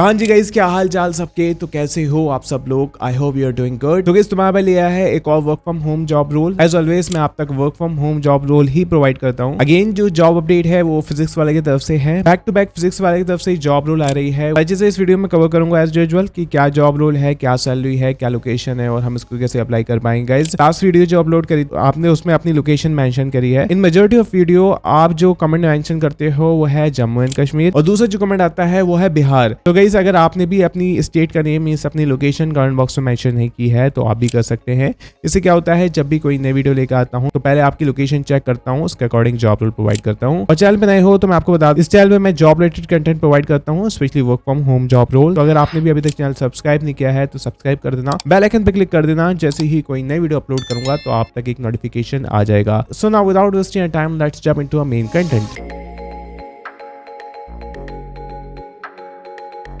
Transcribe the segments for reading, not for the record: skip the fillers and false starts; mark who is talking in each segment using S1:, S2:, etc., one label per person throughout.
S1: हाँ जी गाइस, क्या हाल चाल सबके। तो कैसे हो आप सब लोग? I hope you are doing good. तो गाइस तुम्हारे लिए आया है एक और work from home job role. As always मैं आप तक work from home job role ही प्रोवाइड करता हूँ। अगेन जो जॉब अपडेट है वो फिजिक्स वाले की तरफ से है। बैक टू बैक फिजिक्स वाले की तरफ से जॉब रोल आ रही है। वजह से इस वीडियो में कवर करूंगा एज यूजुअल कि क्या जॉब रोल है, क्या सैलरी है, क्या लोकेशन है और हम इसको कैसे अप्लाई कर पाएंगे। गाइस लास्ट वीडियो जो अपलोड करी आपने उसमें अपनी लोकेशन मेंशन करी है। इन मेजॉरिटी ऑफ वीडियो आप जो कमेंट मेंशन करते हो वो है जम्मू एंड कश्मीर और दूसरा जो कमेंट आता है वो है बिहार। तो गाइस अगर आपने भी अपनी स्टेट का नेम मींस अपनी लोकेशन कमेंट बॉक्स में मेंशन नहीं की है तो आप भी कर सकते हैं। इससे क्या होता है, जब भी कोई नई वीडियो लेकर आता हूं तो पहले आपकी लोकेशन चेक करता हूं, उसके अकॉर्डिंग जॉब रोल प्रोवाइड करता हूं। और चैनल पे नए हो तो मैं आपको बता दूं, इस चैनल में मैं जॉब रिलेटेड कंटेंट प्रोवाइड करता हूं, specially work from home job role. तो अगर आपने भी अभी तक चैनल सब्सक्राइब नहीं किया है तो सब्सक्राइब कर देना, बेल आइकन पे क्लिक कर देना। जैसे ही कोई नई वीडियो अपलोड करूंगा तो आप तक एक नोटिफिकेशन आ जाएगा। So now without wasting time let's jump into a main content.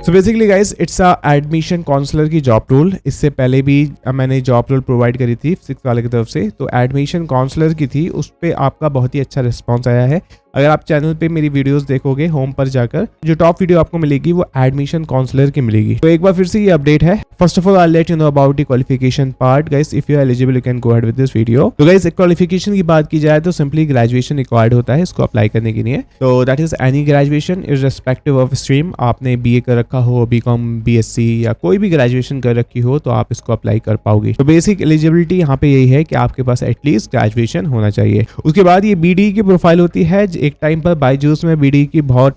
S1: So basically guys it's a admission counsellor की जॉब रोल। इससे पहले भी मैंने जॉब रोल प्रोवाइड करी थी फिजिक्स वाले की तरफ से, तो एडमिशन काउंसलर की थी। उस पर आपका बहुत ही अच्छा रिस्पॉन्स आया है। अगर आप चैनल पे मेरी वीडियोस देखोगे होम पर जाकर, जो टॉप वीडियो आपको मिलेगी वो एडमिशन काउंसलर की मिलेगी। तो एक बार फिर से ये अपडेट है। First of all I let you know about the qualification part. Guys if you are eligible you can go ahead with this video. तो गाइस क्वालिफिकेशन की बात की जाए तो सिंपली ग्रेजुएशन रिक्वायर्ड होता है इसको अप्लाई करने के लिए। तो that is any graduation irrespective of stream. आपने बीए कर रखा हो, बीकॉम, बीएससी या कोई भी ग्रेजुएशन कर रखी हो तो आप इसको अप्लाई कर पाओगे। तो बेसिक एलिजिबिलिटी यहाँ पे यही है कि आपके पास एटलीस्ट ग्रेजुएशन होना चाहिए। उसके बाद ये बीडी की प्रोफाइल होती है। एक टाइम पर बायजूस में बीडी की बहुत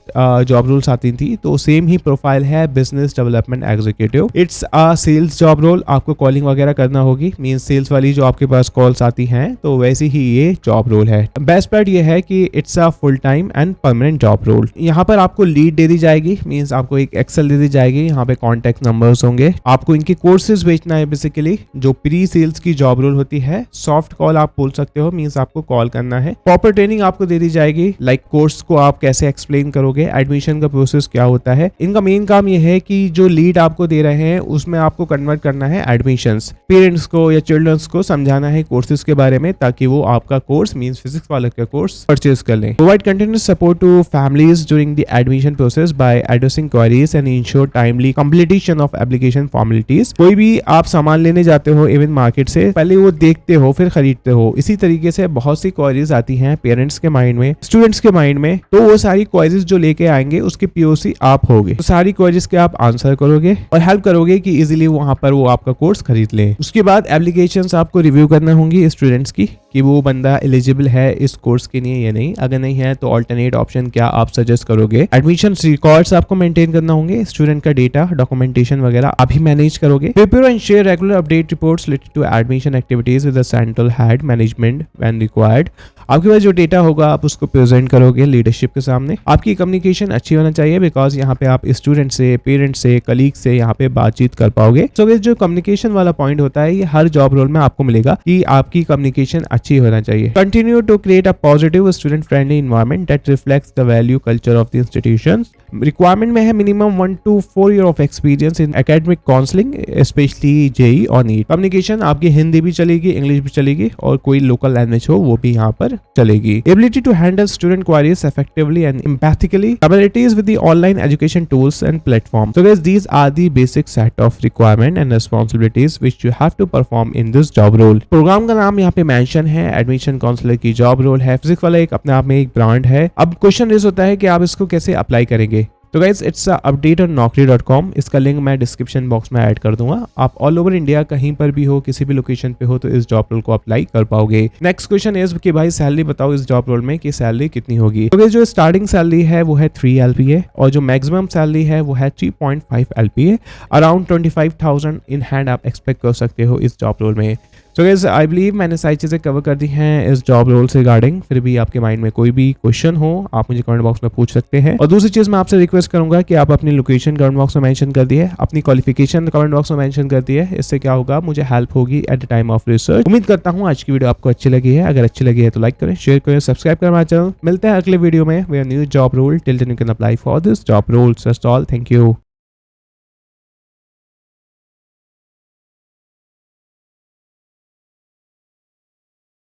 S1: जॉब रोल्स आती थी, तो सेम ही प्रोफाइल है business development executive. It's a sales job role. आपको कॉलिंग वगैरह करना होगी, मींस सेल्स वाली जो आपके पास कॉल्स आती हैं, तो वैसे ही ये जॉब रोल है। बेस्ट पार्ट ये है कि it's a full time and permanent job role. यहाँ पर आपको लीड दे दी जाएगी, मींस आपको एक एक्सेल दे दी जाएगी, यहाँ पे कॉन्टेक्ट नंबर्स होंगे, आपको इनके कोर्सेज बेचना है। बेसिकली जो प्री सेल्स की जॉब रोल होती है, सॉफ्ट कॉल आप बोल सकते हो, मींस आपको कॉल करना है। प्रॉपर ट्रेनिंग आपको दे दी जाएगी, लाइक कोर्स को आप कैसे एक्सप्लेन करोगे, एडमिशन का प्रोसेस क्या होता है। इनका मेन काम यह है कि जो लीड आपको दे रहे हैं उसमें आपको कन्वर्ट करना है एडमिशंस। पेरेंट्स को या चिल्ड्रंस को समझाना है कोर्सेज के बारे में, ताकि वो आपका कोर्स मींस फिजिक्स वाले का कोर्स परचेज कर लें। Provide continuous support to families during the admission process by addressing queries and ensure timely completion of application formalities. कोई भी आप सामान लेने जाते हो इवन मार्केट से, पहले वो देखते हो फिर खरीदते हो। इसी तरीके से बहुत सी क्वेरीज आती हैं पेरेंट्स के माइंड में, स्टूडेंट्स के माइंड में, तो वो सारी क्वेरीज जो लेके आएंगे उसके पीओसी आप होगे। तो सारी क्वेरीज के आप आंसर करोगे और हेल्प करोगे कि इजीली वहां पर वो आपका कोर्स खरीद ले। उसके बाद एप्लीकेशंस आपको रिव्यू करना होंगी स्टूडेंट्स की कि वो बंदा एलिजिबल है इस कोर्स के लिए या नहीं। अगर नहीं है तो ऑल्टरनेट ऑप्शन क्या आप सजेस्ट करोगे। एडमिशन रिकॉर्ड्स आपको मेंटेन करना होंगे, स्टूडेंट का डेटा, डॉक्यूमेंटेशन वगैरह आप ही मैनेज करोगे। Prepare and share regular update reports related to admission activities with the central head management when required. आपके पास जो डेटा होगा आप उसको प्रेजेंट करोगे लीडरशिप के सामने। आपकी कम्युनिकेशन अच्छी होना चाहिए, बिकॉज यहाँ पे आप स्टूडेंट से, पेरेंट्स से, कलीग से यहाँ पे बातचीत कर पाओगे। सो जो कम्युनिकेशन वाला पॉइंट होता है ये हर जॉब रोल में आपको मिलेगा कि आपकी कम्युनिकेशन अच्छी होना चाहिए। Continue to create a positive student friendly environment that reflects the value culture of the institutions. Requirement में है minimum 1 to 4 year of experience in academic counselling, specially JEE और नीट। कम्युनिकेशन आपकी हिंदी भी चलेगी, इंग्लिश भी चलेगी और कोई लोकल लैंग्वेज हो वो भी यहाँ पर चलेगी। Ability to handle student queries effectively and empathically, abilities with the online education tools and platform. So guys, these are the basic set of requirement and responsibilities which you have to perform in this job role. Program का नाम यहाँ पे mention है, admission counsellor की job role है। फिजिक्स वाला एक अपने आप में एक ब्रांड है। अब क्वेश्चन रेज होता है कि आप इसको कैसे अप्लाई करेंगे। तो guys it's update on naukri.com। इसका लिंक मैं डिस्क्रिप्शन बॉक्स में ऐड कर दूंगा। आप ऑल ओवर इंडिया कहीं पर भी हो, किसी भी लोकेशन पे हो तो इस जॉब रोल को अप्लाई कर पाओगे। नेक्स्ट क्वेश्चन इज कि भाई सैलरी बताओ इस जॉब रोल में कि सैलरी कितनी होगी। तो जो स्टार्टिंग सैलरी है वो है 3 LPA और जो मैक्सिमम सैलरी है वो है 3.5 LPA। अराउंड 25,000 इन हैंड आप एक्सपेक्ट कर सकते हो इस जॉब रोल में। तो गाइस आई बिलीव मैंने सारी चीज़ें कवर कर दी हैं इस जॉब रोल से रिगार्डिंग। फिर भी आपके माइंड में कोई भी क्वेश्चन हो आप मुझे कमेंट बॉक्स में पूछ सकते हैं। और दूसरी चीज़ मैं आपसे रिक्वेस्ट करूंगा कि आप अपनी लोकेशन कमेंट बॉक्स में मेंशन कर दिए, अपनी क्वालिफिकेशन कमेंट बॉक्स में मेंशन कर दिए। इससे क्या होगा, मुझे हेल्प होगी at the time of research. उम्मीद करता हूँ आज की वीडियो आपको अच्छी लगी है। अगर अच्छी लगी है तो लाइक करें, शेयर करें, सब्सक्राइब करें हमारा चैनल। मिलते हैं अगले वीडियो में new job role. Till then you can apply for this job role. That's all. Thank you.